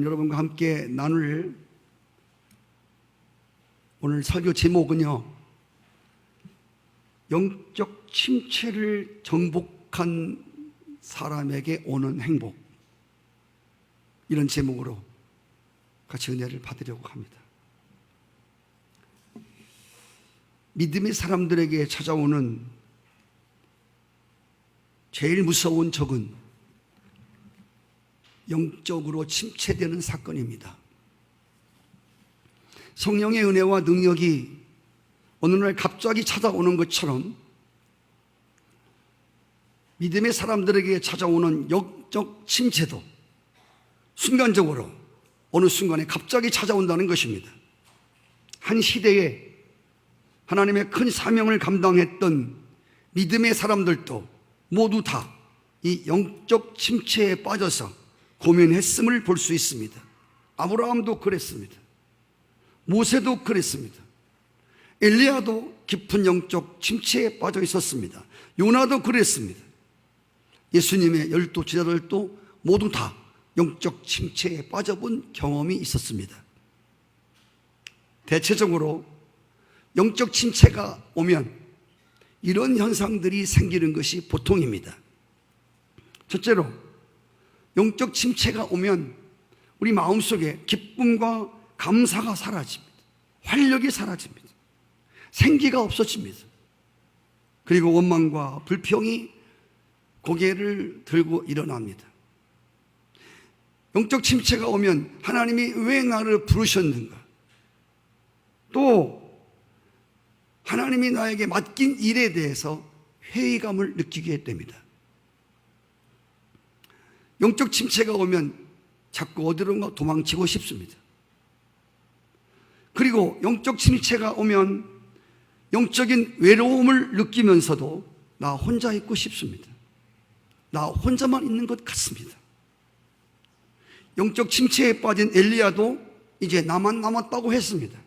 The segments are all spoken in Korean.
여러분과 함께 나눌 오늘 설교 제목은요, 영적 침체를 정복한 사람에게 오는 행복, 이런 제목으로 같이 은혜를 받으려고 합니다. 믿음의 사람들에게 찾아오는 제일 무서운 적은 영적으로 침체되는 사건입니다. 성령의 은혜와 능력이 어느 날 갑자기 찾아오는 것처럼 믿음의 사람들에게 찾아오는 영적 침체도 순간적으로 어느 순간에 갑자기 찾아온다는 것입니다. 한 시대에 하나님의 큰 사명을 감당했던 믿음의 사람들도 모두 다 이 영적 침체에 빠져서 고민했음을 볼 수 있습니다. 아브라함도 그랬습니다. 모세도 그랬습니다. 엘리야도 깊은 영적 침체에 빠져 있었습니다. 요나도 그랬습니다. 예수님의 12 제자들도 모두 다 영적 침체에 빠져본 경험이 있었습니다. 대체적으로 영적 침체가 오면 이런 현상들이 생기는 것이 보통입니다. 첫째로, 영적 침체가 오면 우리 마음속에 기쁨과 감사가 사라집니다. 활력이 사라집니다. 생기가 없어집니다. 그리고 원망과 불평이 고개를 들고 일어납니다. 영적 침체가 오면 하나님이 왜 나를 부르셨는가? 또 하나님이 나에게 맡긴 일에 대해서 회의감을 느끼게 됩니다. 영적 침체가 오면 자꾸 어디론가 도망치고 싶습니다. 그리고 영적 침체가 오면 영적인 외로움을 느끼면서도 나 혼자 있고 싶습니다. 나 혼자만 있는 것 같습니다. 영적 침체에 빠진 엘리야도 이제 나만 남았다고 했습니다.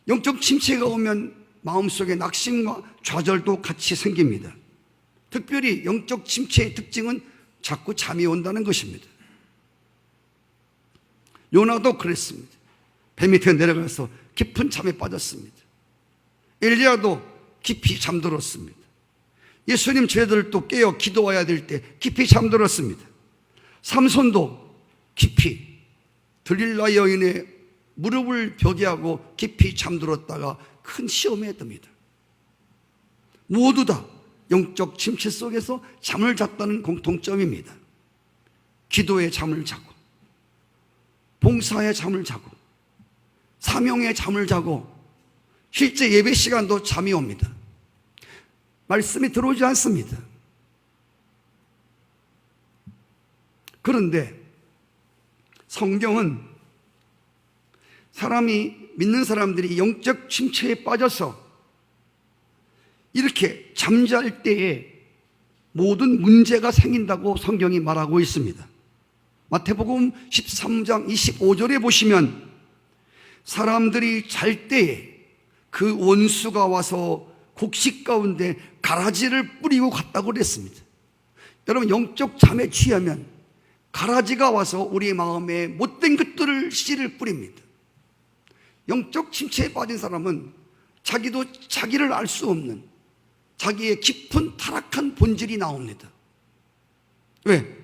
영적 침체가 오면 마음속에 낙심과 좌절도 같이 생깁니다. 특별히 영적 침체의 특징은 자꾸 잠이 온다는 것입니다. 요나도 그랬습니다. 배 밑에 내려가서 깊은 잠에 빠졌습니다. 엘리야도 깊이 잠들었습니다. 예수님 제자들도 깨어 기도해야 될 때 깊이 잠들었습니다. 삼손도 깊이 들릴라 여인의 무릎을 벽에 하고 깊이 잠들었다가 큰 시험에 듭니다. 모두 다 영적 침체 속에서 잠을 잤다는 공통점입니다. 기도에 잠을 자고, 봉사에 잠을 자고, 사명에 잠을 자고, 실제 예배 시간도 잠이 옵니다. 말씀이 들어오지 않습니다. 그런데 성경은 믿는 사람들이 영적 침체에 빠져서 이렇게 잠잘 때에 모든 문제가 생긴다고 성경이 말하고 있습니다. 마태복음 13장 25절에 보시면 사람들이 잘 때에 그 원수가 와서 곡식 가운데 가라지를 뿌리고 갔다고 그랬습니다. 여러분, 영적 잠에 취하면 가라지가 와서 우리 마음에 못된 것들을 씨를 뿌립니다. 영적 침체에 빠진 사람은 자기도 자기를 알 수 없는 자기의 깊은 타락한 본질이 나옵니다. 왜?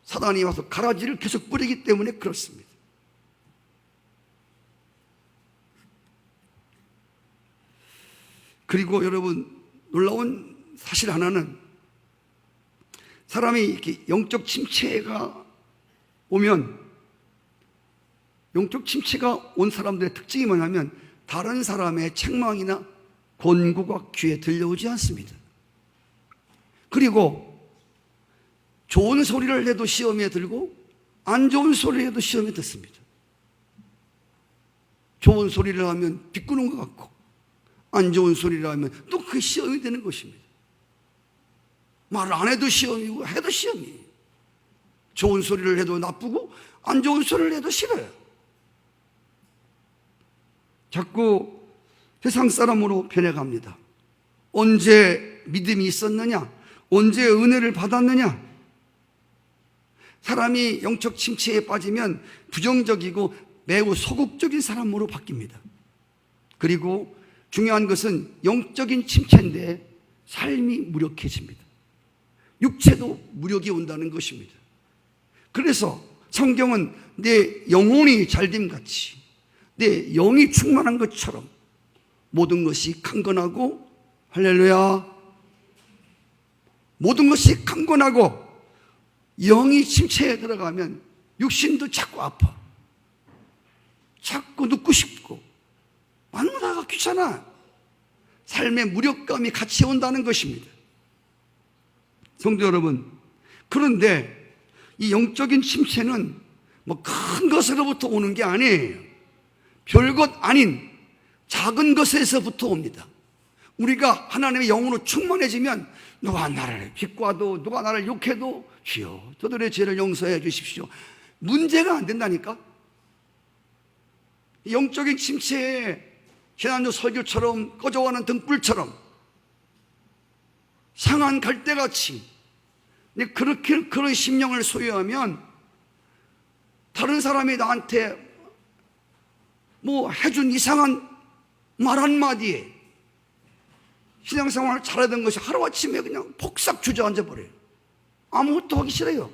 사단이 와서 가라지를 계속 뿌리기 때문에 그렇습니다. 그리고 여러분, 놀라운 사실 하나는 사람이 이렇게 영적 침체가 오면, 영적 침체가 온 사람들의 특징이 뭐냐면 다른 사람의 책망이나 권고가 귀에 들려오지 않습니다. 그리고 좋은 소리를 해도 시험에 들고 안 좋은 소리를 해도 시험에 듣습니다. 좋은 소리를 하면 비꼬는 것 같고 안 좋은 소리를 하면 또 그게 시험이 되는 것입니다. 말 안 해도 시험이고 해도 시험이에요. 좋은 소리를 해도 나쁘고 안 좋은 소리를 해도 싫어요. 자꾸 세상 사람으로 변해갑니다. 언제 믿음이 있었느냐? 언제 은혜를 받았느냐? 사람이 영적 침체에 빠지면 부정적이고 매우 소극적인 사람으로 바뀝니다. 그리고 중요한 것은 영적인 침체인데 삶이 무력해집니다. 육체도 무력이 온다는 것입니다. 그래서 성경은 내 영혼이 잘됨 같이 내 영이 충만한 것처럼 모든 것이 강건하고, 할렐루야, 모든 것이 강건하고 영이 침체에 들어가면 육신도 자꾸 아파, 자꾸 눕고 싶고 마누라가 귀찮아. 삶의 무력감이 같이 온다는 것입니다. 성도 여러분, 그런데 이 영적인 침체는 뭐 큰 것으로부터 오는 게 아니에요. 별것 아닌 작은 것에서부터 옵니다. 우리가 하나님의 영으로 충만해지면 누가 나를 비꼬아도 누가 나를 욕해도 주여 저들의 죄를 용서해 주십시오, 문제가 안 된다니까. 영적인 침체에 지난주 설교처럼 꺼져가는 등불처럼 상한 갈대같이 그렇게 그런 심령을 소유하면 다른 사람이 나한테 뭐 해준 이상한 말 한마디에 신앙생활을 잘하던 것이 하루아침에 그냥 폭삭 주저앉아 버려요. 아무것도 하기 싫어요.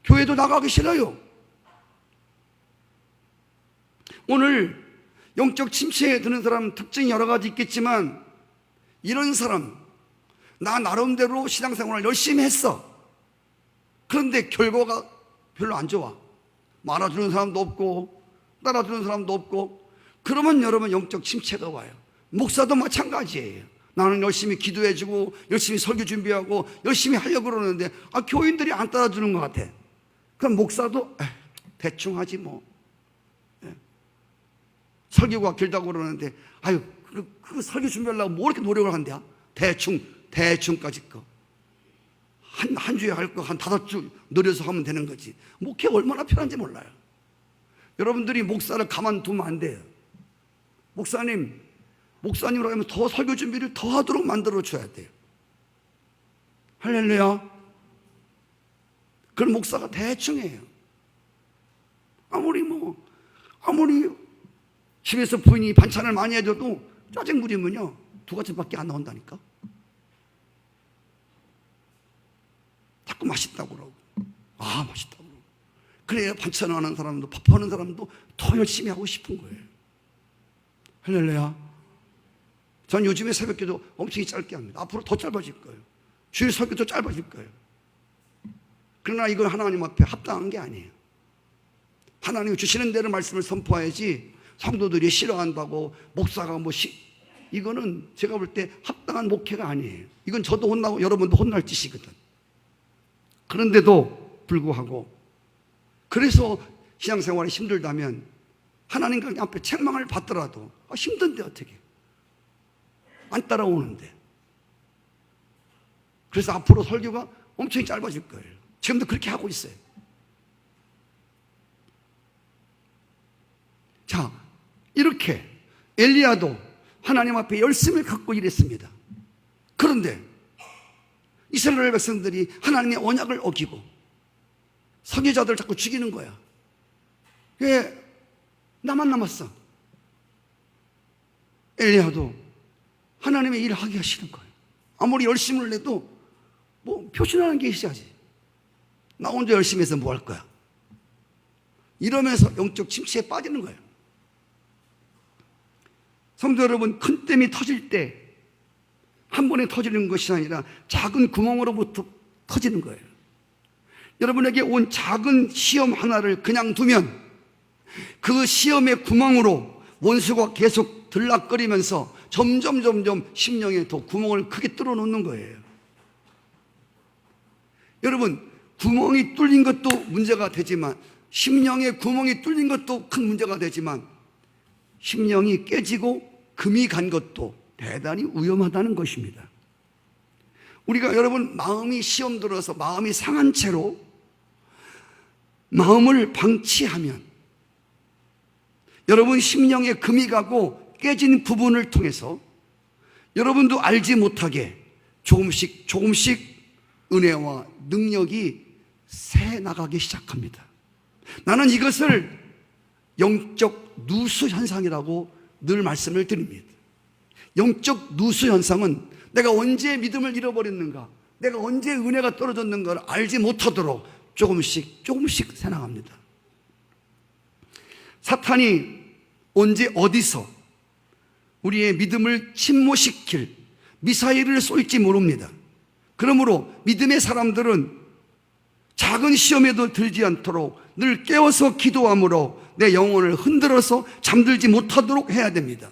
교회도 나가기 싫어요. 오늘 영적 침체에 드는 사람 특징이 여러 가지 있겠지만, 이런 사람, 나 나름대로 신앙생활을 열심히 했어. 그런데 결과가 별로 안 좋아. 말아주는 사람도 없고 따라주는 사람도 없고. 그러면 여러분 영적 침체가 와요. 목사도 마찬가지예요. 나는 열심히 기도해주고 열심히 설교 준비하고 열심히 하려고 그러는데 교인들이 안 따라주는 것 같아. 그럼 목사도 대충 하지 뭐. 설교가 길다고 그러는데 그 설교 준비하려고 뭐 이렇게 노력을 한대요. 대충까지 거. 한 주에 할 거 한 5주 늘려서 하면 되는 거지. 목회가 얼마나 편한지 몰라요. 여러분들이 목사를 가만두면 안 돼요. 목사님으로 하면 더 설교 준비를 더 하도록 만들어 줘야 돼요. 할렐루야. 그런 목사가 대충 해요. 아무리 집에서 부인이 반찬을 많이 해줘도 짜증 부리면요 2가지밖에 안 나온다니까. 자꾸 맛있다고 그러고 맛있다고 그러고. 그래야 반찬하는 사람도 밥하는 사람도 더 열심히 하고 싶은 거예요. 할렐루야. 전 요즘에 새벽기도 엄청 짧게 합니다. 앞으로 더 짧아질 거예요. 주일 설교도 짧아질 거예요. 그러나 이건 하나님 앞에 합당한 게 아니에요. 하나님이 주시는 대로 말씀을 선포해야지 성도들이 싫어한다고 목사가 이거는 제가 볼 때 합당한 목회가 아니에요. 이건 저도 혼나고 여러분도 혼날 짓이거든. 그런데도 불구하고, 그래서 신앙생활이 힘들다면 하나님 앞에 책망을 받더라도 힘든데 어떻게 안 따라오는데. 그래서 앞으로 설교가 엄청 짧아질 거예요. 지금도 그렇게 하고 있어요. 자, 이렇게 엘리야도 하나님 앞에 열심을 갖고 일했습니다. 그런데 이스라엘 백성들이 하나님의 언약을 어기고 선지자들을 자꾸 죽이는 거야. 왜 나만 남았어? 엘리야도 하나님의 일을 하기가 싫은 거예요. 아무리 열심을 내도 표신하는 게 있어야지. 나 혼자 열심히 해서 뭐 할 거야? 이러면서 영적 침체에 빠지는 거예요. 성도 여러분, 큰 댐이 터질 때 한 번에 터지는 것이 아니라 작은 구멍으로부터 터지는 거예요. 여러분에게 온 작은 시험 하나를 그냥 두면 그 시험의 구멍으로 원수가 계속 들락거리면서 점점 심령에 더 구멍을 크게 뚫어 놓는 거예요. 여러분, 구멍이 뚫린 것도 문제가 되지만, 심령에 구멍이 뚫린 것도 큰 문제가 되지만, 심령이 깨지고 금이 간 것도 대단히 위험하다는 것입니다. 우리가 여러분 마음이 시험 들어서 마음이 상한 채로 마음을 방치하면 여러분 심령에 금이 가고 깨진 부분을 통해서 여러분도 알지 못하게 조금씩 은혜와 능력이 새 나가기 시작합니다. 나는 이것을 영적 누수 현상이라고 늘 말씀을 드립니다. 영적 누수 현상은 내가 언제 믿음을 잃어버렸는가, 내가 언제 은혜가 떨어졌는가를 알지 못하도록 조금씩 새 나갑니다. 사탄이 언제 어디서 우리의 믿음을 침몰시킬 미사일을 쏠지 모릅니다. 그러므로 믿음의 사람들은 작은 시험에도 들지 않도록 늘 깨워서 기도함으로 내 영혼을 흔들어서 잠들지 못하도록 해야 됩니다.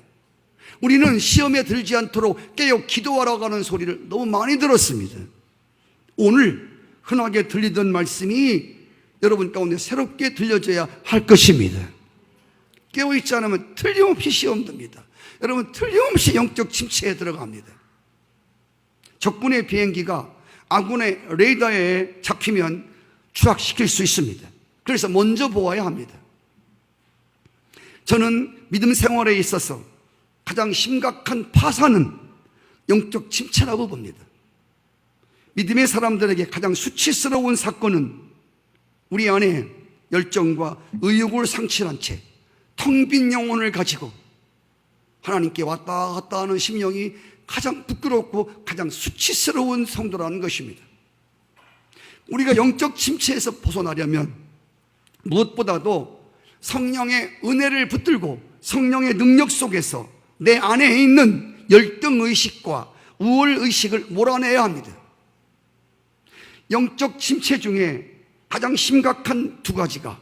우리는 시험에 들지 않도록 깨어 기도하라고 하는 소리를 너무 많이 들었습니다. 오늘 흔하게 들리던 말씀이 여러분 가운데 새롭게 들려져야 할 것입니다. 깨어있지 않으면 틀림없이 시험 듭니다. 여러분, 틀림없이 영적 침체에 들어갑니다. 적군의 비행기가 아군의 레이더에 잡히면 추락시킬 수 있습니다. 그래서 먼저 보아야 합니다. 저는 믿음 생활에 있어서 가장 심각한 파산은 영적 침체라고 봅니다. 믿음의 사람들에게 가장 수치스러운 사건은 우리 안에 열정과 의욕을 상실한 채 텅 빈 영혼을 가지고 하나님께 왔다 갔다 하는 심령이 가장 부끄럽고 가장 수치스러운 성도라는 것입니다. 우리가 영적 침체에서 벗어나려면 무엇보다도 성령의 은혜를 붙들고 성령의 능력 속에서 내 안에 있는 열등의식과 우월의식을 몰아내야 합니다. 영적 침체 중에 가장 심각한 두 가지가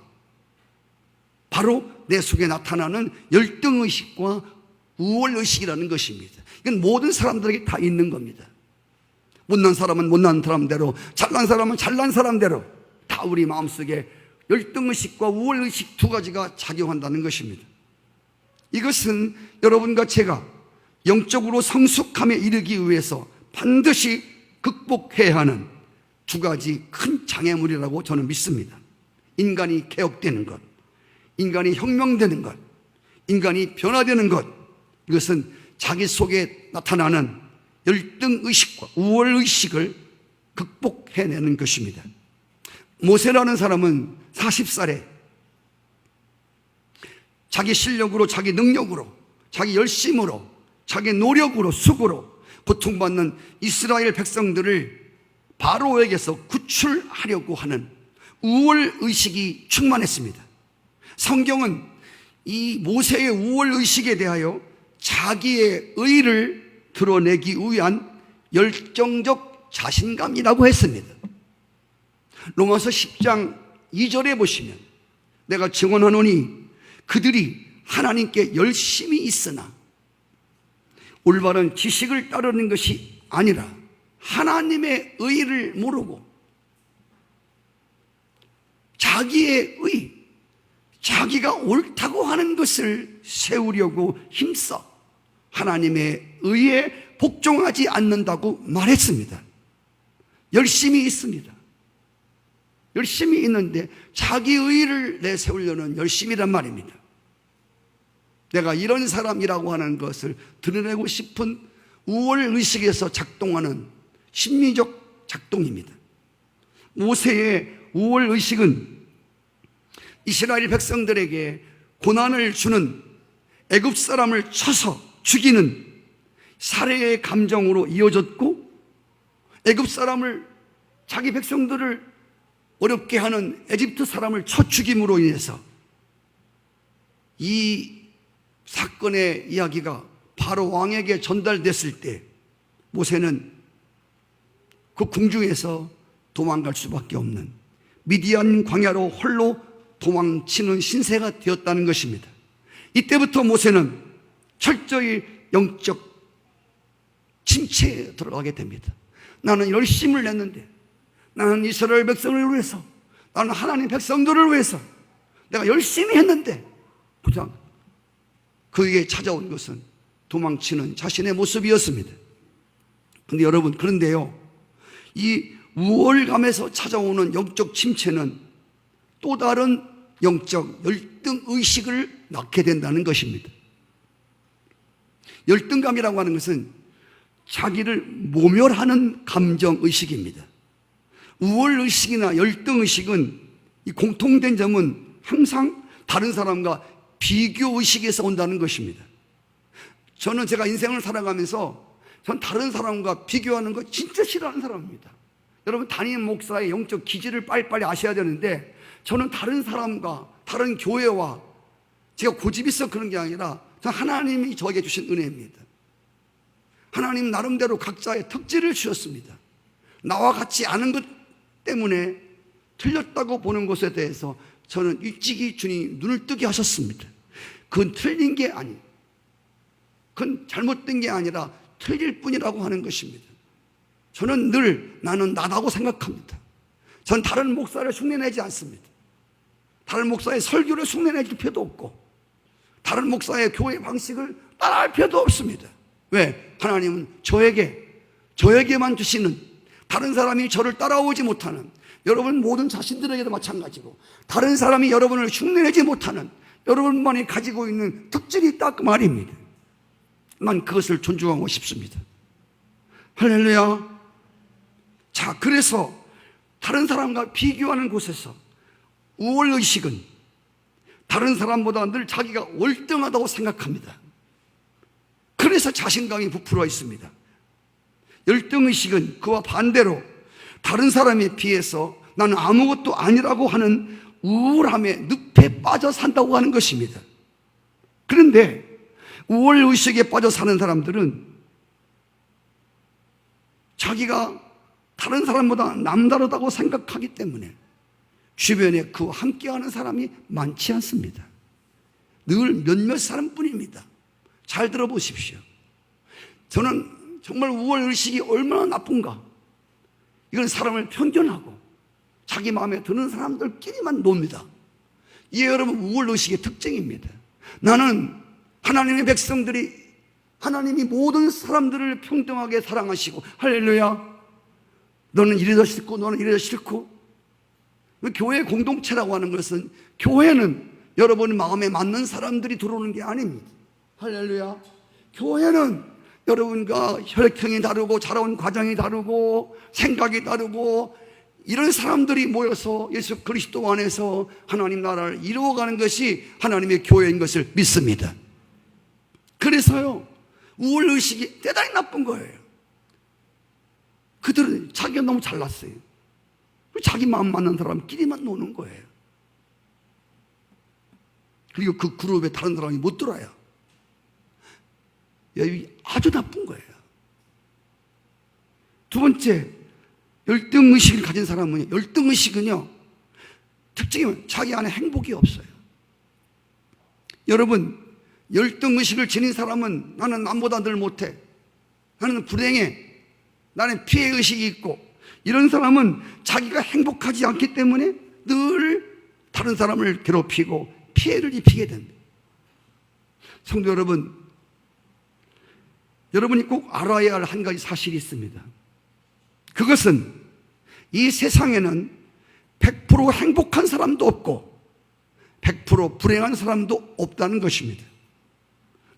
바로 내 속에 나타나는 열등의식과 우월의식이라는 것입니다. 이건 모든 사람들에게 다 있는 겁니다. 못난 사람은 못난 사람대로, 잘난 사람은 잘난 사람대로 다 우리 마음속에 열등의식과 우월의식 두 가지가 작용한다는 것입니다. 이것은 여러분과 제가 영적으로 성숙함에 이르기 위해서 반드시 극복해야 하는 두 가지 큰 장애물이라고 저는 믿습니다. 인간이 개혁되는 것, 인간이 혁명되는 것, 인간이 변화되는 것, 이것은 자기 속에 나타나는 열등의식과 우월의식을 극복해내는 것입니다. 모세라는 사람은 40살에 자기 실력으로, 자기 능력으로, 자기 열심으로, 자기 노력으로, 수고로 고통받는 이스라엘 백성들을 바로에게서 구출하려고 하는 우월의식이 충만했습니다. 성경은 이 모세의 우월의식에 대하여 자기의 의를 드러내기 위한 열정적 자신감이라고 했습니다. 로마서 10장 2절에 보시면 내가 증언하노니 그들이 하나님께 열심히 있으나 올바른 지식을 따르는 것이 아니라 하나님의 의를 모르고 자기의 의, 자기가 옳다고 하는 것을 세우려고 힘써 하나님의 의에 복종하지 않는다고 말했습니다. 열심히 있습니다. 열심히 있는데 자기 의를 내세우려는 열심이란 말입니다. 내가 이런 사람이라고 하는 것을 드러내고 싶은 우월의식에서 작동하는 심리적 작동입니다. 모세의 우월의식은 이스라엘 백성들에게 고난을 주는 애굽 사람을 쳐서 죽이는 살해의 감정으로 이어졌고, 애굽 사람을, 자기 백성들을 어렵게 하는 에집트 사람을 쳐 죽임으로 인해서 이 사건의 이야기가 바로 왕에게 전달됐을 때 모세는 그 궁중에서 도망갈 수밖에 없는 미디안 광야로 홀로 도망치는 신세가 되었다는 것입니다. 이때부터 모세는 철저히 영적 침체에 들어가게 됩니다. 나는 열심을 냈는데, 나는 이스라엘 백성을 위해서, 나는 하나님 백성들을 위해서 내가 열심히 했는데 보자, 그에게 찾아온 것은 도망치는 자신의 모습이었습니다. 그런데 여러분, 그런데요, 이 우월감에서 찾아오는 영적 침체는 또 다른 영적 열등의식을 낳게 된다는 것입니다. 열등감이라고 하는 것은 자기를 모멸하는 감정의식입니다. 우월의식이나 열등의식은 이 공통된 점은 항상 다른 사람과 비교의식에서 온다는 것입니다. 저는 제가 인생을 살아가면서 전 다른 사람과 비교하는 거 진짜 싫어하는 사람입니다. 여러분, 담임 목사의 영적 기질을 빨리빨리 아셔야 되는데, 저는 다른 사람과 다른 교회와 제가 고집이 있어 그런 게 아니라 하나님이 저에게 주신 은혜입니다. 하나님 나름대로 각자의 특질을 주셨습니다. 나와 같지 않은 것 때문에 틀렸다고 보는 것에 대해서 저는 일찍이 주님 눈을 뜨게 하셨습니다. 그건 틀린 게 아니, 그건 잘못된 게 아니라 틀릴 뿐이라고 하는 것입니다. 저는 늘 나는 나다고 생각합니다. 전 다른 목사를 흉내내지 않습니다. 다른 목사의 설교를 흉내낼 필요도 없고, 다른 목사의 교회 방식을 따라할 필요도 없습니다. 왜? 하나님은 저에게만 주시는, 다른 사람이 저를 따라오지 못하는, 여러분 모든 자신들에게도 마찬가지고 다른 사람이 여러분을 흉내내지 못하는 여러분만이 가지고 있는 특질이 있다 그 말입니다. 난 그것을 존중하고 싶습니다. 할렐루야. 자, 그래서 다른 사람과 비교하는 곳에서 우월의식은 다른 사람보다 늘 자기가 월등하다고 생각합니다. 그래서 자신감이 부풀어 있습니다. 열등의식은 그와 반대로 다른 사람에 비해서 나는 아무것도 아니라고 하는 우울함에 늪에 빠져 산다고 하는 것입니다. 그런데 우월의식에 빠져 사는 사람들은 자기가 다른 사람보다 남다르다고 생각하기 때문에 주변에 그와 함께하는 사람이 많지 않습니다. 늘 몇몇 사람뿐입니다. 잘 들어보십시오. 저는 정말 우월의식이 얼마나 나쁜가, 이건 사람을 편견하고 자기 마음에 드는 사람들끼리만 놉니다. 이게 여러분 우월의식의 특징입니다. 나는 하나님의 백성들이, 하나님이 모든 사람들을 평등하게 사랑하시고, 할렐루야, 너는 이래도 싫고 너는 이래도 싫고. 교회 공동체라고 하는 것은, 교회는 여러분 마음에 맞는 사람들이 들어오는 게 아닙니다. 할렐루야. 교회는 여러분과 혈통이 다르고 자라온 과정이 다르고 생각이 다르고 이런 사람들이 모여서 예수 그리스도 안에서 하나님 나라를 이루어가는 것이 하나님의 교회인 것을 믿습니다. 그래서요, 우월의식이 대단히 나쁜 거예요. 그들은 자기가 너무 잘났어요. 자기 마음 맞는 사람끼리만 노는 거예요. 그리고 그 그룹에 다른 사람이 못 들어요. 아주 나쁜 거예요. 두 번째, 열등의식을 가진 사람은, 열등의식은요, 특징이 자기 안에 행복이 없어요. 여러분, 열등의식을 지닌 사람은 나는 남보다 늘 못해, 나는 불행해, 나는 피해의식이 있고, 이런 사람은 자기가 행복하지 않기 때문에 늘 다른 사람을 괴롭히고 피해를 입히게 됩니다. 성도 여러분, 여러분이 꼭 알아야 할 한 가지 사실이 있습니다. 그것은 이 세상에는 100% 행복한 사람도 없고 100% 불행한 사람도 없다는 것입니다.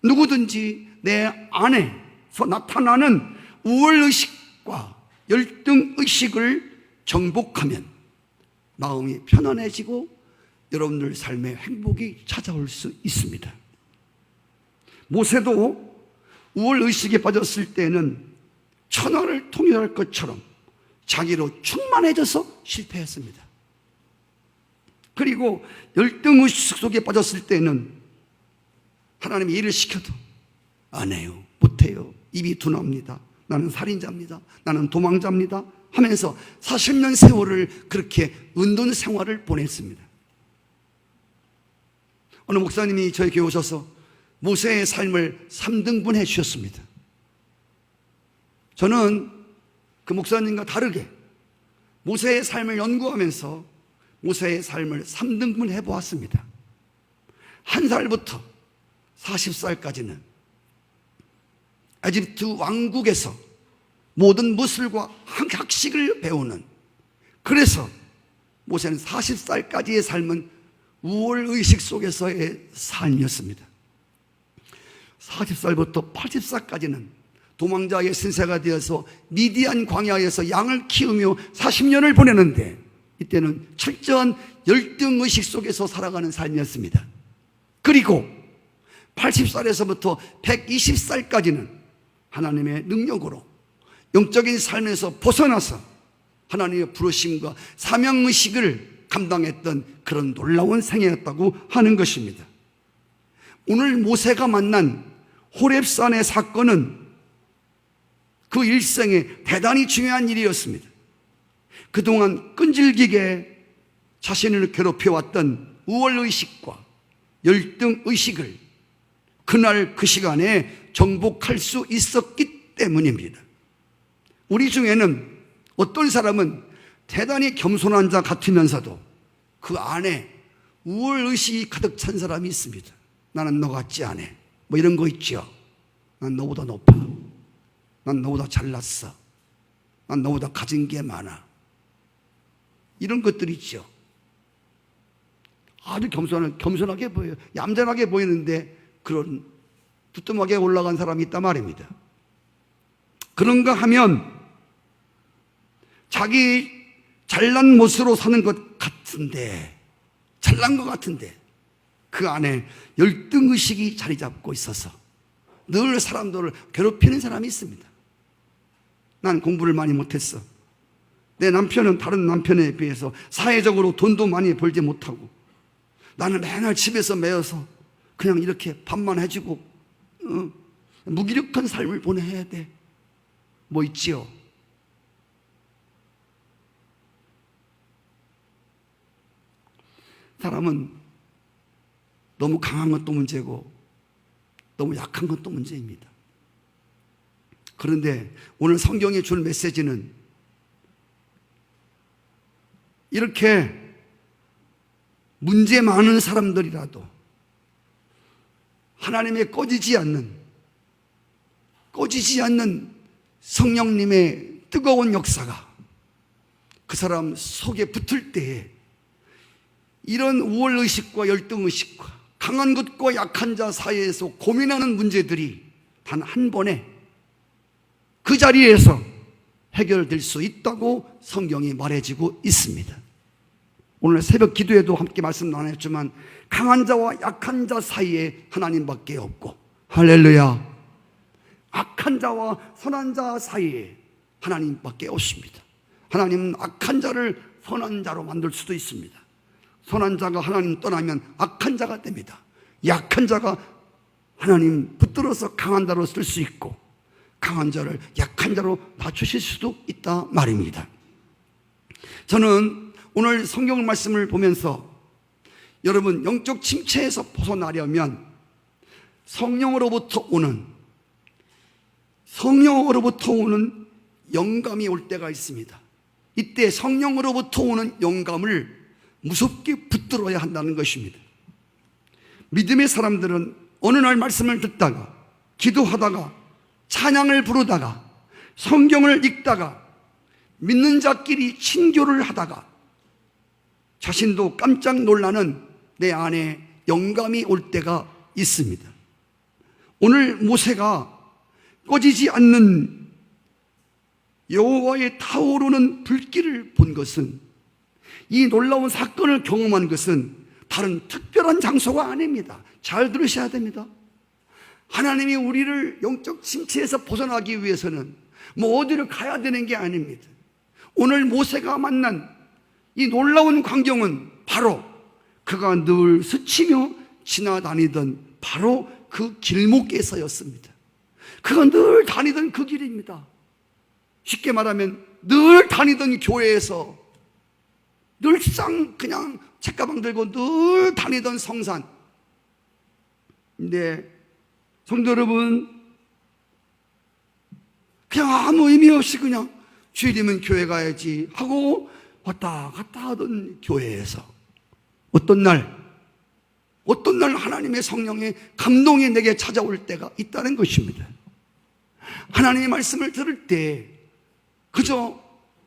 누구든지 내 안에서 나타나는 우월의식과 열등의식을 정복하면 마음이 편안해지고 여러분들 삶에 행복이 찾아올 수 있습니다. 모세도 우월의식에 빠졌을 때는 천하를 통일할 것처럼 자기로 충만해져서 실패했습니다. 그리고 열등의식 속에 빠졌을 때는 하나님이 일을 시켜도 안 해요, 못해요, 입이 둔합니다, 나는 살인자입니다, 나는 도망자입니다 하면서 40년 세월을 그렇게 은둔 생활을 보냈습니다. 어느 목사님이 저에게 오셔서 모세의 삶을 3등분해 주셨습니다. 저는 그 목사님과 다르게 모세의 삶을 연구하면서 모세의 삶을 3등분 해보았습니다. 1살부터 40살까지는 에집트 왕국에서 모든 무술과 학식을 배우는, 그래서 모세는 40살까지의 삶은 우월의식 속에서의 삶이었습니다. 40살부터 80살까지는 도망자의 신세가 되어서 미디안 광야에서 양을 키우며 40년을 보내는데 이때는 철저한 열등의식 속에서 살아가는 삶이었습니다. 그리고 80살에서부터 120살까지는 하나님의 능력으로 영적인 삶에서 벗어나서 하나님의 부르심과 사명의식을 감당했던 그런 놀라운 생애였다고 하는 것입니다. 오늘 모세가 만난 호렙산의 사건은 그 일생에 대단히 중요한 일이었습니다. 그동안 끈질기게 자신을 괴롭혀왔던 우월의식과 열등의식을 그날 그 시간에 정복할 수 있었기 때문입니다. 우리 중에는 어떤 사람은 대단히 겸손한 자 같으면서도 그 안에 우월의식이 가득 찬 사람이 있습니다. 나는 너 같지 않아. 뭐 이런 거 있죠. 난 너보다 높아. 난 너보다 잘났어. 난 너보다 가진 게 많아. 이런 것들이 있죠. 아주 겸손하게 보여요. 얌전하게 보이는데 그런 두툼하게 올라간 사람이 있단 말입니다. 그런가 하면 자기 잘난 모습으로 사는 것 같은데, 잘난 것 같은데 그 안에 열등의식이 자리 잡고 있어서 늘 사람들을 괴롭히는 사람이 있습니다. 난 공부를 많이 못했어. 내 남편은 다른 남편에 비해서 사회적으로 돈도 많이 벌지 못하고 나는 맨날 집에서 매여서 그냥 이렇게 밥만 해주고 무기력한 삶을 보내야 돼. 뭐 있지요? 사람은 너무 강한 것도 문제고 너무 약한 것도 문제입니다. 그런데 오늘 성경이 준 메시지는 이렇게 문제 많은 사람들이라도 하나님의 꺼지지 않는 성령님의 뜨거운 역사가 그 사람 속에 붙을 때에 이런 우월의식과 열등의식과 강한 것과 약한 자 사이에서 고민하는 문제들이 단 한 번에 그 자리에서 해결될 수 있다고 성경이 말해주고 있습니다. 오늘 새벽 기도에도 함께 말씀 나눴지만 강한 자와 약한 자 사이에 하나님밖에 없고, 할렐루야, 악한 자와 선한 자 사이에 하나님밖에 없습니다. 하나님은 악한 자를 선한 자로 만들 수도 있습니다. 선한 자가 하나님 떠나면 악한 자가 됩니다. 약한 자가 하나님 붙들어서 강한 자로 쓸 수 있고 강한 자를 약한 자로 낮추실 수도 있다 말입니다. 저는 오늘 성경 말씀을 보면서 여러분 영적 침체에서 벗어나려면 성령으로부터 오는 영감이 올 때가 있습니다. 이때 성령으로부터 오는 영감을 무섭게 붙들어야 한다는 것입니다. 믿음의 사람들은 어느 날 말씀을 듣다가 기도하다가 찬양을 부르다가 성경을 읽다가 믿는 자끼리 친교를 하다가 자신도 깜짝 놀라는 내 안에 영감이 올 때가 있습니다. 오늘 모세가 꺼지지 않는 여호와의 타오르는 불길을 본 것은, 이 놀라운 사건을 경험한 것은 다른 특별한 장소가 아닙니다. 잘 들으셔야 됩니다. 하나님이 우리를 영적 침체에서 벗어나기 위해서는 뭐 어디를 가야 되는 게 아닙니다. 오늘 모세가 만난 이 놀라운 광경은 바로 그가 늘 스치며 지나다니던 바로 그 길목에서였습니다. 그가 늘 다니던 그 길입니다. 쉽게 말하면 늘 다니던 교회에서 늘상 그냥 책가방 들고 늘 다니던 성산. 근데 성도 여러분, 그냥 아무 의미 없이 그냥 주일이면 교회 가야지 하고 왔다 갔다 하던 교회에서 어떤 날 하나님의 성령의 감동이 내게 찾아올 때가 있다는 것입니다. 하나님의 말씀을 들을 때 그저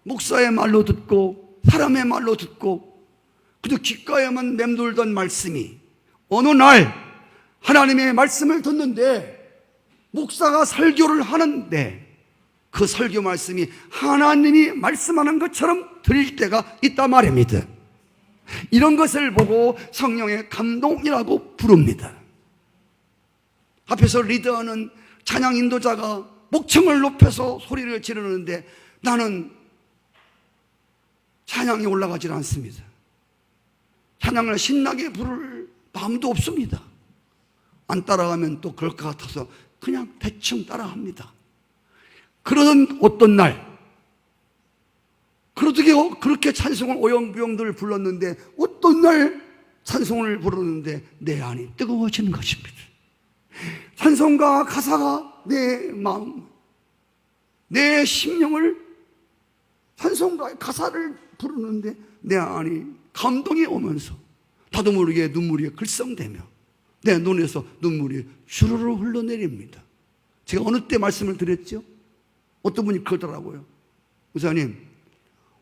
목사의 말로 듣고 사람의 말로 듣고 그저 귓가에만 맴돌던 말씀이 어느 날 하나님의 말씀을 듣는데 목사가 설교를 하는데 그 설교 말씀이 하나님이 말씀하는 것처럼 들릴 때가 있단 말입니다. 이런 것을 보고 성령의 감동이라고 부릅니다. 앞에서 리더하는 찬양 인도자가 목청을 높여서 소리를 지르는데 나는 찬양이 올라가질 않습니다. 찬양을 신나게 부를 마음도 없습니다. 안 따라가면 또 그럴 것 같아서 그냥 대충 따라합니다. 그러던 어떤 날, 그렇게 찬송을 오영부영들 불렀는데 어떤 날 찬송을 부르는데 내 안이 뜨거워지는 것입니다. 찬송가 가사가 내 마음, 내 심령을, 찬송가의 가사를 부르는데 내 안이 감동이 오면서 나도 모르게 눈물이 글썽대며 내 눈에서 눈물이 주르르 흘러내립니다. 제가 어느 때 말씀을 드렸죠? 어떤 분이 그러더라고요. 목사님,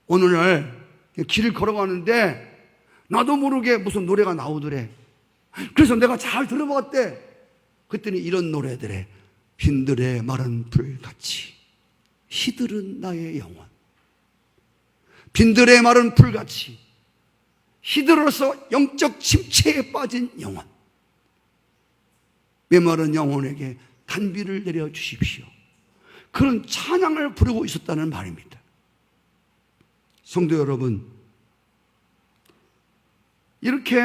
어느 날 길을 걸어가는데 나도 모르게 무슨 노래가 나오더래. 그래서 내가 잘 들어봤대. 그랬더니 이런 노래들에 빈들의 마른 풀같이 시들은 나의 영혼, 빈들의 마른 풀같이 시들어서 영적 침체에 빠진 영혼, 메마른 영혼에게 단비를 내려주십시오. 그런 찬양을 부르고 있었다는 말입니다. 성도 여러분, 이렇게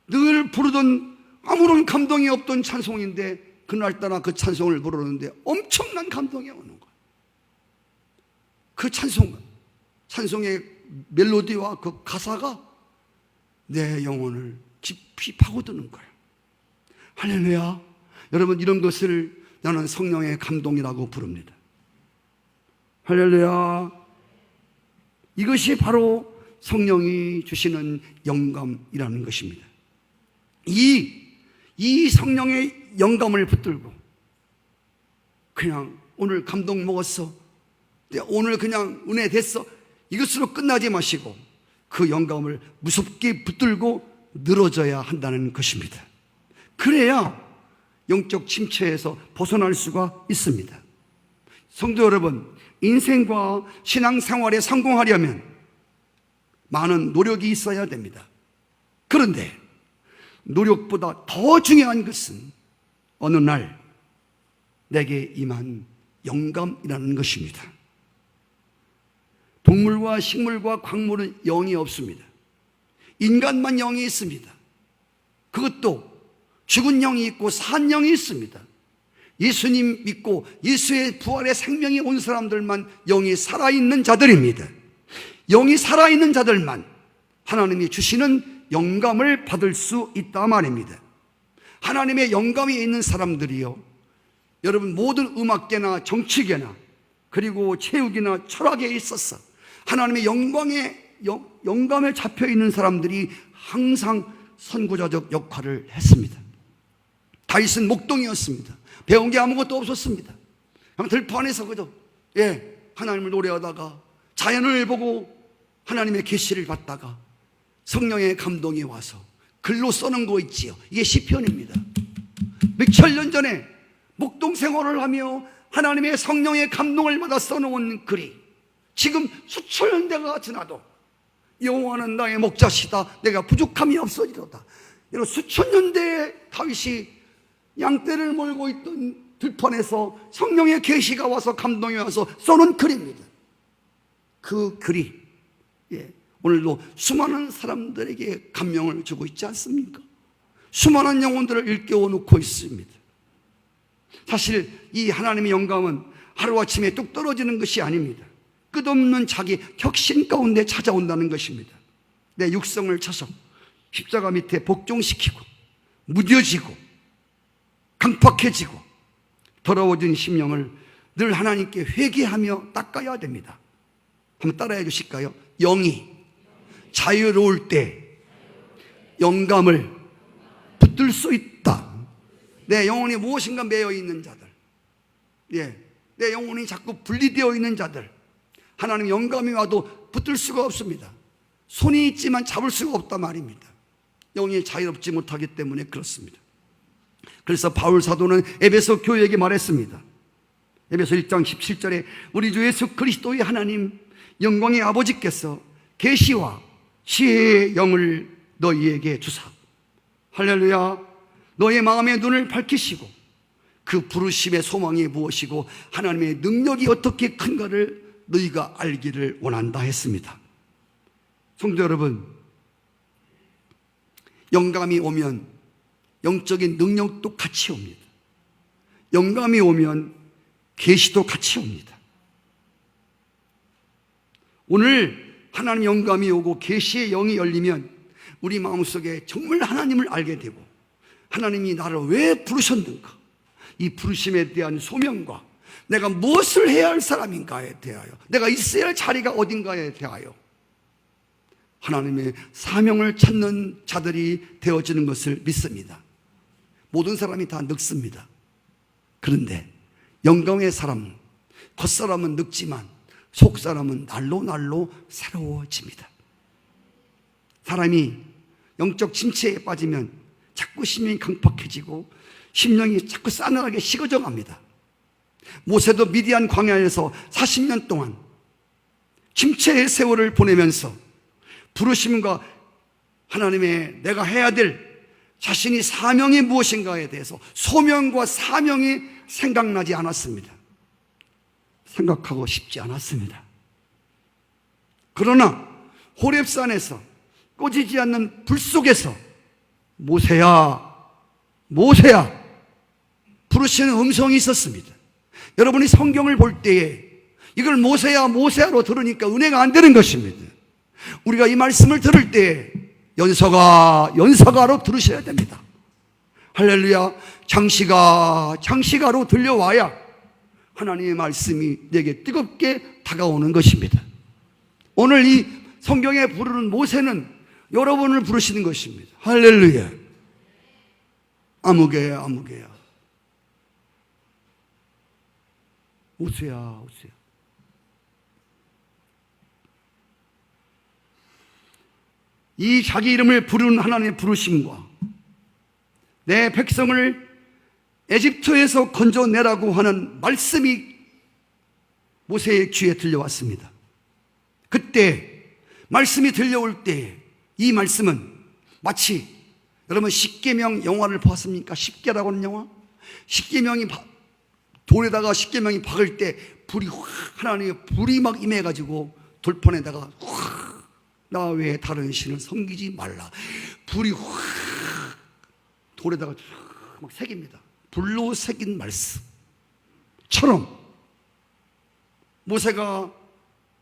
늘 부르던 아무런 감동이 없던 찬송인데 그날따라 그 찬송을 부르는데 엄청난 감동이 오는 거예요. 그 찬송의 멜로디와 그 가사가 내 영혼을 깊이 파고드는 거예요. 할렐루야. 여러분, 이런 것을 나는 성령의 감동이라고 부릅니다. 할렐루야. 이것이 바로 성령이 주시는 영감이라는 것입니다. 이 성령의 영감을 붙들고 그냥 오늘 감동 먹었어, 오늘 그냥 은혜 됐어, 이것으로 끝나지 마시고 그 영감을 무섭게 붙들고 늘어져야 한다는 것입니다. 그래야 영적 침체에서 벗어날 수가 있습니다. 성도 여러분, 인생과 신앙생활에 성공하려면 많은 노력이 있어야 됩니다. 그런데 노력보다 더 중요한 것은 어느 날 내게 임한 영감이라는 것입니다. 동물과 식물과 광물은 영이 없습니다. 인간만 영이 있습니다. 그것도 죽은 영이 있고 산 영이 있습니다. 예수님 믿고 예수의 부활의 생명이 온 사람들만 영이 살아있는 자들입니다. 영이 살아있는 자들만 하나님이 주시는 영감을 받을 수 있다 말입니다. 하나님의 영감이 있는 사람들이요, 여러분, 모든 음악계나 정치계나 그리고 체육이나 철학에 있어서 하나님의 영감에 잡혀 있는 사람들이 항상 선구자적 역할을 했습니다. 다윗은 목동이었습니다. 배운 게 아무것도 없었습니다. 들판에서 그저 하나님을 노래하다가 자연을 보고 하나님의 계시를 받다가 성령의 감동이 와서 글로 써놓은 거 있지요. 이게 시편입니다. 몇천 년 전에 목동 생활을 하며 하나님의 성령의 감동을 받아 써놓은 글이 지금 수천 년대가 지나도 여호와는 나의 목자시다, 내가 부족함이 없어지도다. 이런 수천 년대의 다윗이 양떼를 몰고 있던 들판에서 성령의 계시가 와서 감동이 와서 써놓은 글입니다. 그 글이 오늘도 수많은 사람들에게 감명을 주고 있지 않습니까? 수많은 영혼들을 일깨워 놓고 있습니다. 사실 이 하나님의 영감은 하루아침에 뚝 떨어지는 것이 아닙니다. 끝없는 자기 혁신 가운데 찾아온다는 것입니다. 내 육성을 쳐서 십자가 밑에 복종시키고 무뎌지고 강팍해지고 더러워진 심령을 늘 하나님께 회개하며 닦아야 됩니다. 한번 따라해 주실까요? 영이 자유로울 때 영감을 붙들 수 있다. 내 영혼이 무엇인가 매여 있는 자들, 내 영혼이 자꾸 분리되어 있는 자들, 하나님 영감이 와도 붙들 수가 없습니다. 손이 있지만 잡을 수가 없단 말입니다. 영이 자유롭지 못하기 때문에 그렇습니다. 그래서 바울 사도는 에베소 교회에게 말했습니다. 에베소 1장 17절에 우리 주 예수 그리스도의 하나님 영광의 아버지께서 계시와 지혜의 영을 너희에게 주사, 할렐루야, 너의 마음의 눈을 밝히시고 그 부르심의 소망이 무엇이고 하나님의 능력이 어떻게 큰가를 너희가 알기를 원한다 했습니다. 성도 여러분, 영감이 오면 영적인 능력도 같이 옵니다. 영감이 오면 계시도 같이 옵니다. 오늘 하나님 영감이 오고 계시의 영이 열리면 우리 마음속에 정말 하나님을 알게 되고 하나님이 나를 왜 부르셨는가, 이 부르심에 대한 소명과 내가 무엇을 해야 할 사람인가에 대하여, 내가 있어야 할 자리가 어딘가에 대하여 하나님의 사명을 찾는 자들이 되어지는 것을 믿습니다. 모든 사람이 다 늙습니다. 그런데 영광의 사람, 겉사람은 늙지만 속사람은 날로 날로 새로워집니다. 사람이 영적 침체에 빠지면 자꾸 심령이 강팍해지고 심령이 자꾸 싸늘하게 식어져 갑니다. 모세도 미디안 광야에서 40년 동안 침체의 세월을 보내면서 부르심과 하나님의 내가 해야 될 자신이 사명이 무엇인가에 대해서 소명과 사명이 생각나지 않았습니다. 생각하고 싶지 않았습니다. 그러나 호렙산에서 꺼지지 않는 불 속에서 모세야, 모세야 부르시는 음성이 있었습니다. 여러분이 성경을 볼 때에 이걸 모세야, 모세야로 들으니까 은혜가 안 되는 것입니다. 우리가 이 말씀을 들을 때에 연서가, 연서가로 들으셔야 됩니다. 할렐루야. 장시가, 장시가로 들려와야 하나님의 말씀이 내게 뜨겁게 다가오는 것입니다. 오늘 이 성경에 부르는 모세는 여러분을 부르시는 것입니다. 할렐루야. 아무개야, 아무개야. 오세야, 오세야. 이 자기 이름을 부르는 하나님의 부르심과 내 백성을 에집트에서 건져내라고 하는 말씀이 모세의 귀에 들려왔습니다. 그때 말씀이 들려올 때 이 말씀은 마치 여러분 십계명 영화를 보았습니까? 십계라고 하는 영화? 십계명이 돌에다가 십계명이 박을 때 불이 확, 하나님의 불이 막 임해가지고 돌판에다가 확, 나 외에 다른 신을 섬기지 말라. 불이 확 돌에다가 막 새깁니다. 불로 새긴 말씀처럼 모세가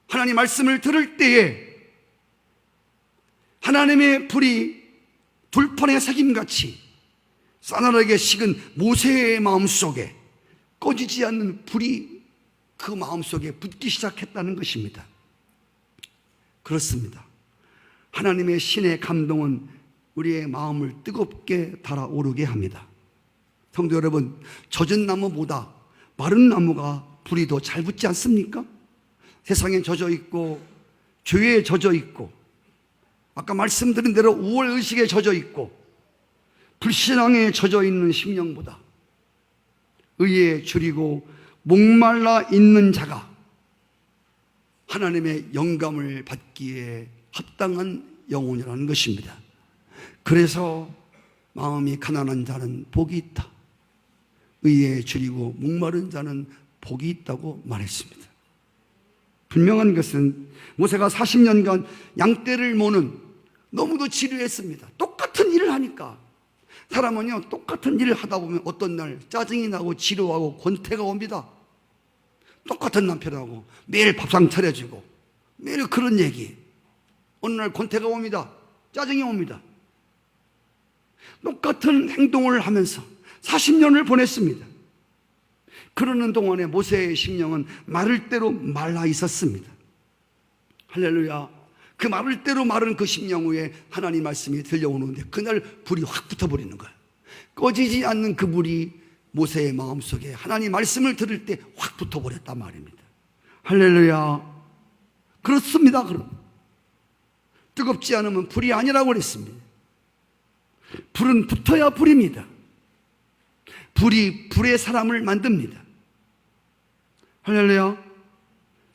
하나님 말씀을 들을 때에 하나님의 불이 불판에 새김같이 싸늘하게 식은 모세의 마음속에 꺼지지 않는 불이 그 마음속에 붙기 시작했다는 것입니다. 그렇습니다. 하나님의 신의 감동은 우리의 마음을 뜨겁게 달아오르게 합니다. 성도 여러분, 젖은 나무보다 마른 나무가 불이 더 잘 붙지 않습니까? 세상에 젖어 있고 죄에 젖어 있고 아까 말씀드린 대로 우월의식에 젖어 있고 불신앙에 젖어 있는 심령보다 의에 줄이고 목말라 있는 자가 하나님의 영감을 받기에 합당한 영혼이라는 것입니다. 그래서 마음이 가난한 자는 복이 있다. 의에 줄이고 목마른 자는 복이 있다고 말했습니다. 분명한 것은 모세가 40년간 양떼를 모는 너무도 지루했습니다. 똑같은 일을 하니까 사람은요 똑같은 일을 하다 보면 어떤 날 짜증이 나고 지루하고 권태가 옵니다. 똑같은 남편하고 매일 밥상 차려주고 매일 그런 얘기, 어느 날 권태가 옵니다. 짜증이 옵니다. 똑같은 행동을 하면서 40년을 보냈습니다. 그러는 동안에 모세의 심령은 마를 대로 말라 있었습니다. 할렐루야. 그 마를 대로 마른 그 심령 위에 하나님 말씀이 들려오는데 그날 불이 확 붙어버리는 거예요. 꺼지지 않는 그 불이 모세의 마음속에 하나님 말씀을 들을 때 확 붙어버렸단 말입니다. 할렐루야. 그렇습니다. 그럼 뜨겁지 않으면 불이 아니라고 그랬습니다. 불은 붙어야 불입니다. 불이 불의 사람을 만듭니다. 할렐루야.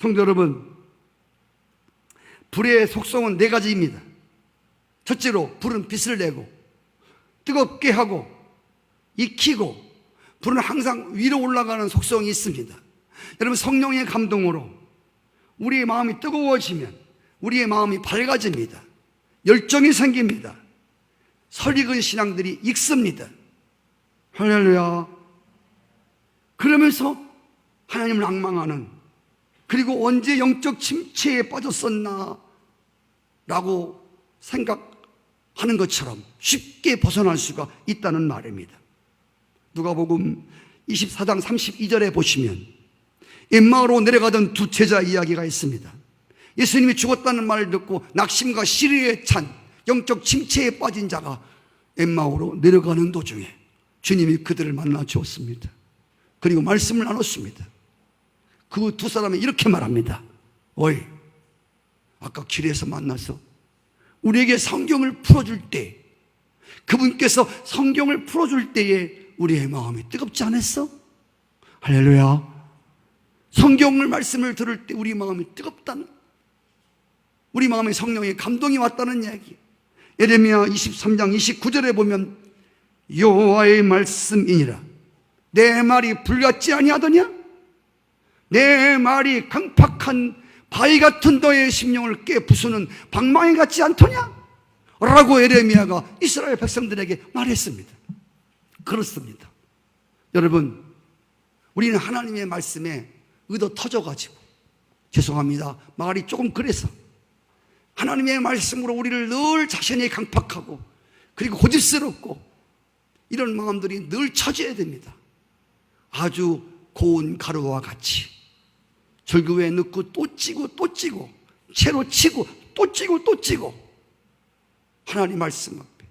성도 여러분, 불의 속성은 네 가지입니다. 첫째로 불은 빛을 내고 뜨겁게 하고 익히고, 불은 항상 위로 올라가는 속성이 있습니다. 여러분, 성령의 감동으로 우리의 마음이 뜨거워지면 우리의 마음이 밝아집니다. 열정이 생깁니다. 설익은 신앙들이 익습니다. 할렐루야. 그러면서 하나님을 앙망하는, 그리고 언제 영적 침체에 빠졌었나 라고 생각하는 것처럼 쉽게 벗어날 수가 있다는 말입니다. 누가복음 24장 32절에 보시면 엠마오로 내려가던 두 제자 이야기가 있습니다. 예수님이 죽었다는 말을 듣고 낙심과 시리에 찬 영적 침체에 빠진 자가 엠마오로 내려가는 도중에 주님이 그들을 만나 주었습니다. 그리고 말씀을 나눴습니다. 그 두 사람이 이렇게 말합니다. 어이, 아까 길에서 만나서 우리에게 성경을 풀어줄 때, 그분께서 성경을 풀어줄 때에 우리의 마음이 뜨겁지 않았어? 할렐루야. 성경을 말씀을 들을 때 우리 마음이 뜨겁다는, 우리 마음에 성령의 감동이 왔다는 이야기. 예레미야 23장 29절에 보면 여호와의 말씀이니라 내 말이 불같지 아니하더냐? 내 말이 강팍한 바위 같은 너의 심령을 깨부수는 방망이 같지 않더냐? 라고 예레미야가 이스라엘 백성들에게 말했습니다. 그렇습니다. 여러분, 우리는 하나님의 말씀에 의도 터져가지고, 죄송합니다, 말이 조금 그래서 하나님의 말씀으로 우리를 늘 자신이 강팍하고 그리고 고집스럽고 이런 마음들이 늘 처져야 됩니다. 아주 고운 가루와 같이 절규에 넣고 또 찌고 또 찌고 채로 치고 또 찌고 또 찌고, 하나님 말씀 앞에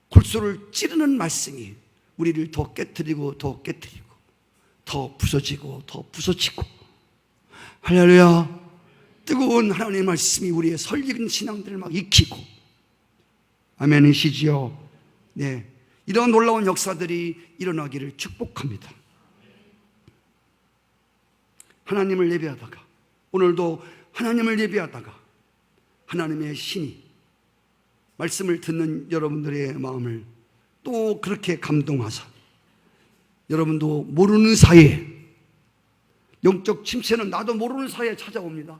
골소를 찌르는 말씀이 우리를 더 깨트리고 더 깨트리고 더 부서지고 더 부서지고, 할렐루야. 뜨거운 하나님의 말씀이 우리의 설익은 신앙들을 막 익히고, 아멘이시지요? 네, 이런 놀라운 역사들이 일어나기를 축복합니다. 하나님을 예배하다가, 오늘도 하나님을 예배하다가 하나님의 신이 말씀을 듣는 여러분들의 마음을 또 그렇게 감동하사, 여러분도 모르는 사이에, 영적 침체는 나도 모르는 사이에 찾아옵니다.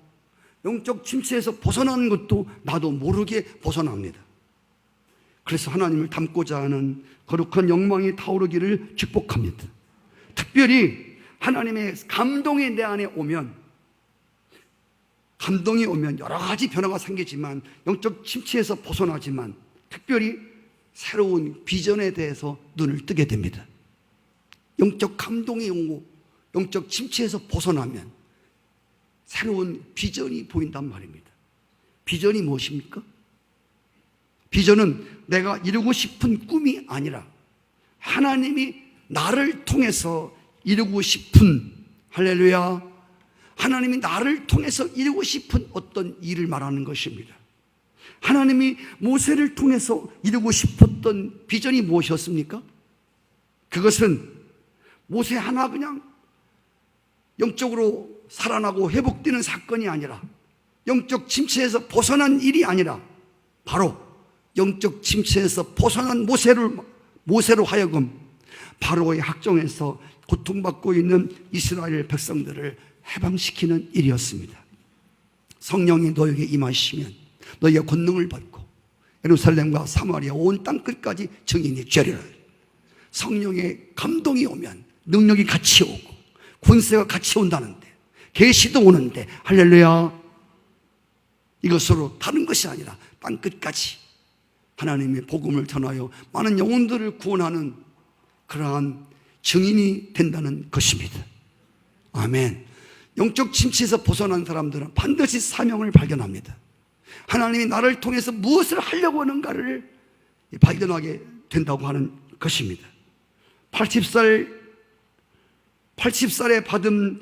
영적 침체에서 벗어나는 것도 나도 모르게 벗어납니다. 그래서 하나님을 닮고자 하는 거룩한 영광이 타오르기를 축복합니다. 특별히 하나님의 감동이 내 안에 오면, 감동이 오면 여러 가지 변화가 생기지만, 영적 침체에서 벗어나지만 특별히 새로운 비전에 대해서 눈을 뜨게 됩니다. 영적 감동이 오고 영적 침체에서 벗어나면 새로운 비전이 보인단 말입니다. 비전이 무엇입니까? 비전은 내가 이루고 싶은 꿈이 아니라 하나님이 나를 통해서 이루고 싶은, 할렐루야, 하나님이 나를 통해서 이루고 싶은 어떤 일을 말하는 것입니다. 하나님이 모세를 통해서 이루고 싶었던 비전이 무엇이었습니까? 그것은 모세 하나 그냥 영적으로 살아나고 회복되는 사건이 아니라, 영적 침체에서 벗어난 일이 아니라, 바로 영적 침체에서 벗어난 모세로 하여금 바로의 학정에서 고통받고 있는 이스라엘 백성들을 해방시키는 일이었습니다. 성령이 너에게 임하시면 너희가 권능을 받고 예루살렘과 사마리아 온 땅 끝까지 증인이 되리라. 성령의 감동이 오면 능력이 같이 오고 권세가 같이 온다는데, 계시도 오는데, 할렐루야. 이것으로 다른 것이 아니라 땅 끝까지 하나님의 복음을 전하여 많은 영혼들을 구원하는 그러한 증인이 된다는 것입니다. 아멘. 영적 침체에서 벗어난 사람들은 반드시 사명을 발견합니다. 하나님이 나를 통해서 무엇을 하려고 하는가를 발견하게 된다고 하는 것입니다. 80살에 받은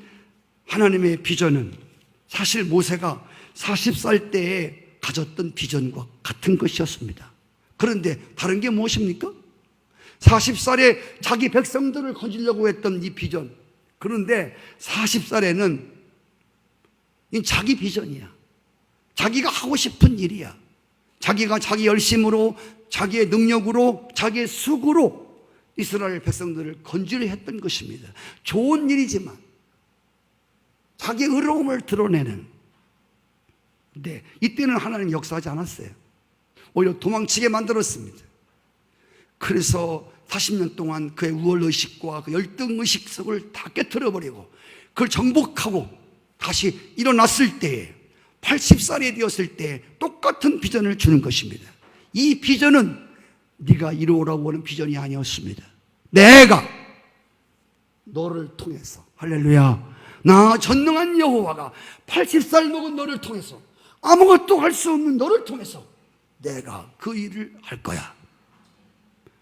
하나님의 비전은 사실 모세가 40살 때에 가졌던 비전과 같은 것이었습니다. 그런데 다른 게 무엇입니까? 40살에 자기 백성들을 건지려고 했던 이 비전. 그런데 40살에는 자기 비전이야. 자기가 하고 싶은 일이야. 자기가 자기 열심으로, 자기의 능력으로, 자기의 수고로 이스라엘 백성들을 건지려 했던 것입니다. 좋은 일이지만 자기 의로움을 드러내는. 근데 이때는 하나님 역사하지 않았어요. 오히려 도망치게 만들었습니다. 그래서 40년 동안 그의 우월의식과 그 열등의식 속을 다 깨트려버리고 그걸 정복하고 다시 일어났을 때에 80살이 되었을 때 똑같은 비전을 주는 것입니다. 이 비전은 네가 이루어라고 하는 비전이 아니었습니다. 내가 너를 통해서, 할렐루야, 나 전능한 여호와가 80살 먹은 너를 통해서, 아무것도 할 수 없는 너를 통해서 내가 그 일을 할 거야.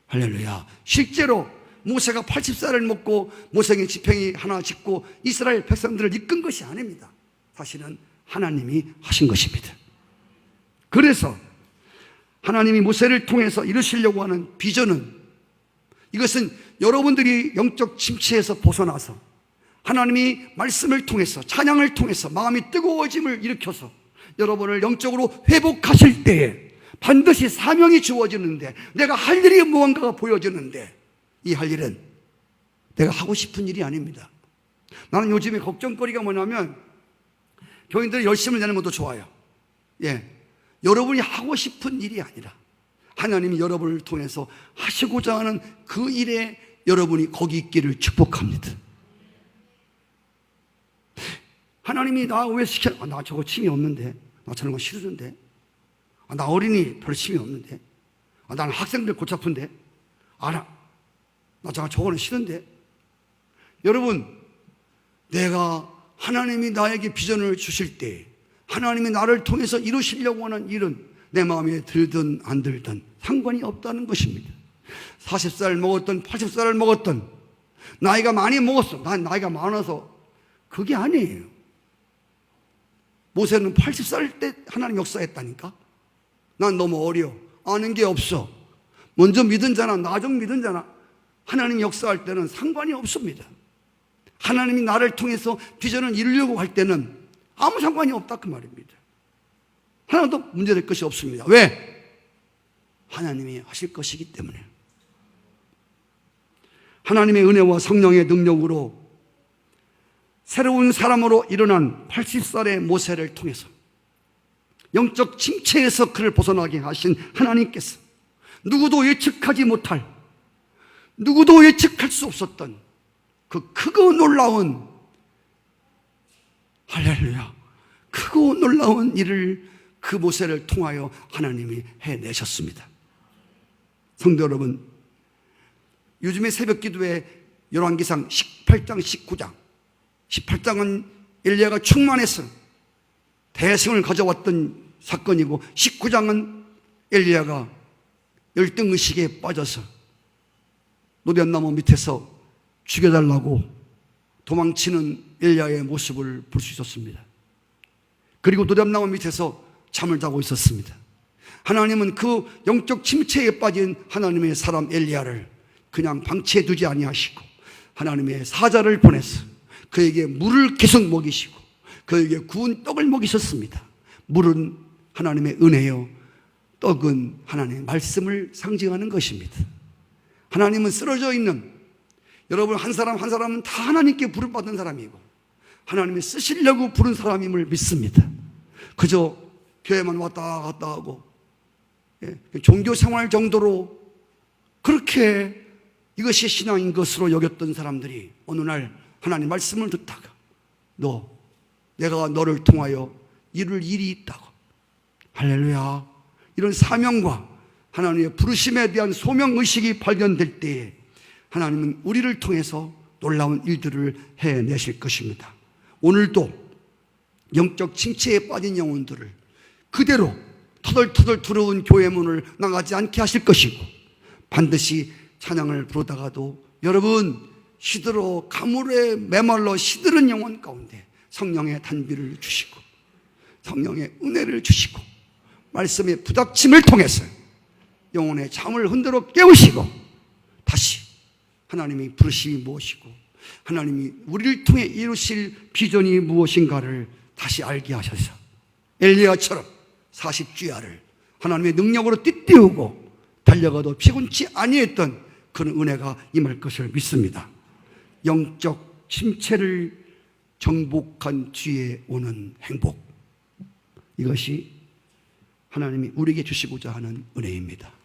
할렐루야. 실제로 모세가 80살을 먹고 모세의 지팡이 하나 짚고 이스라엘 백성들을 이끈 것이 아닙니다. 사실은 하나님이 하신 것입니다. 그래서 하나님이 모세를 통해서 이루시려고 하는 비전은, 이것은 여러분들이 영적 침체에서 벗어나서 하나님이 말씀을 통해서, 찬양을 통해서 마음이 뜨거워짐을 일으켜서 여러분을 영적으로 회복하실 때에 반드시 사명이 주어지는데, 내가 할 일이 무언가가 보여지는데, 이 할 일은 내가 하고 싶은 일이 아닙니다. 나는 요즘에 걱정거리가 뭐냐면, 교인들이 열심을 내는 것도 좋아요. 여러분이 하고 싶은 일이 아니라 하나님이 여러분을 통해서 하시고자 하는 그 일에 여러분이 거기 있기를 축복합니다. 하나님이 나 왜 시켜? 나 저거 취미 없는데, 나 저런 거 싫은데, 나 어린이 별 취미 없는데, 나는 학생들 골치 아픈데, 나 저거는 싫은데. 여러분, 내가 하나님이 나에게 비전을 주실 때 하나님이 나를 통해서 이루시려고 하는 일은 내 마음에 들든 안 들든 상관이 없다는 것입니다. 40살 먹었던 80살을 먹었던, 나이가 많이 먹었어, 난 나이가 많아서, 그게 아니에요. 모세는 80살 때 하나님 역사했다니까. 난 너무 어려, 아는 게 없어, 먼저 믿은 자나 나중 믿은 자나 하나님 역사할 때는 상관이 없습니다. 하나님이 나를 통해서 비전을 이루려고 할 때는 아무 상관이 없다 그 말입니다. 하나도 문제될 것이 없습니다. 왜? 하나님이 하실 것이기 때문에. 하나님의 은혜와 성령의 능력으로 새로운 사람으로 일어난 80살의 모세를 통해서 영적 침체에서 그를 벗어나게 하신 하나님께서 누구도 예측하지 못할, 누구도 예측할 수 없었던 그 크고 놀라운, 할렐루야, 크고 놀라운 일을 그 모세를 통하여 하나님이 해내셨습니다. 성도 여러분, 요즘에 새벽 기도에 열왕기상 18장 19장 18장은 엘리야가 충만해서 대승을 가져왔던 사건이고, 19장은 엘리야가 열등의식에 빠져서 노련나무 밑에서 죽여달라고 도망치는 엘리야의 모습을 볼 수 있었습니다. 그리고 노련나무 밑에서 잠을 자고 있었습니다. 하나님은 그 영적 침체에 빠진 하나님의 사람 엘리야를 그냥 방치해 두지 아니하시고 하나님의 사자를 보내서 그에게 물을 계속 먹이시고 그에게 구운 떡을 먹이셨습니다. 물은 하나님의 은혜요, 떡은 하나님의 말씀을 상징하는 것입니다. 하나님은 쓰러져 있는 여러분 한 사람 한 사람은 다 하나님께 부름받은 사람이고 하나님이 쓰시려고 부른 사람임을 믿습니다. 그저 교회만 왔다 갔다 하고 종교 생활 정도로 그렇게 이것이 신앙인 것으로 여겼던 사람들이 어느 날 하나님 말씀을 듣다가 내가 너를 통하여 이룰 일이 있다고, 할렐루야, 이런 사명과 하나님의 부르심에 대한 소명의식이 발견될 때에 하나님은 우리를 통해서 놀라운 일들을 해내실 것입니다. 오늘도 영적 침체에 빠진 영혼들을 그대로 터덜터덜 들어온 교회 문을 나가지 않게 하실 것이고, 반드시 찬양을 부르다가도 여러분 시들어 가물에 메말라 시들은 영혼 가운데 성령의 단비를 주시고 성령의 은혜를 주시고 말씀의 부닥침을 통해서 영혼의 잠을 흔들어 깨우시고 하나님이 부르심이 무엇이고 하나님이 우리를 통해 이루실 비전이 무엇인가를 다시 알게 하셔서 엘리야처럼 40주야를 하나님의 능력으로 띠띠우고 달려가도 피곤치 아니했던 그런 은혜가 임할 것을 믿습니다. 영적 침체를 정복한 뒤에 오는 행복, 이것이 하나님이 우리에게 주시고자 하는 은혜입니다.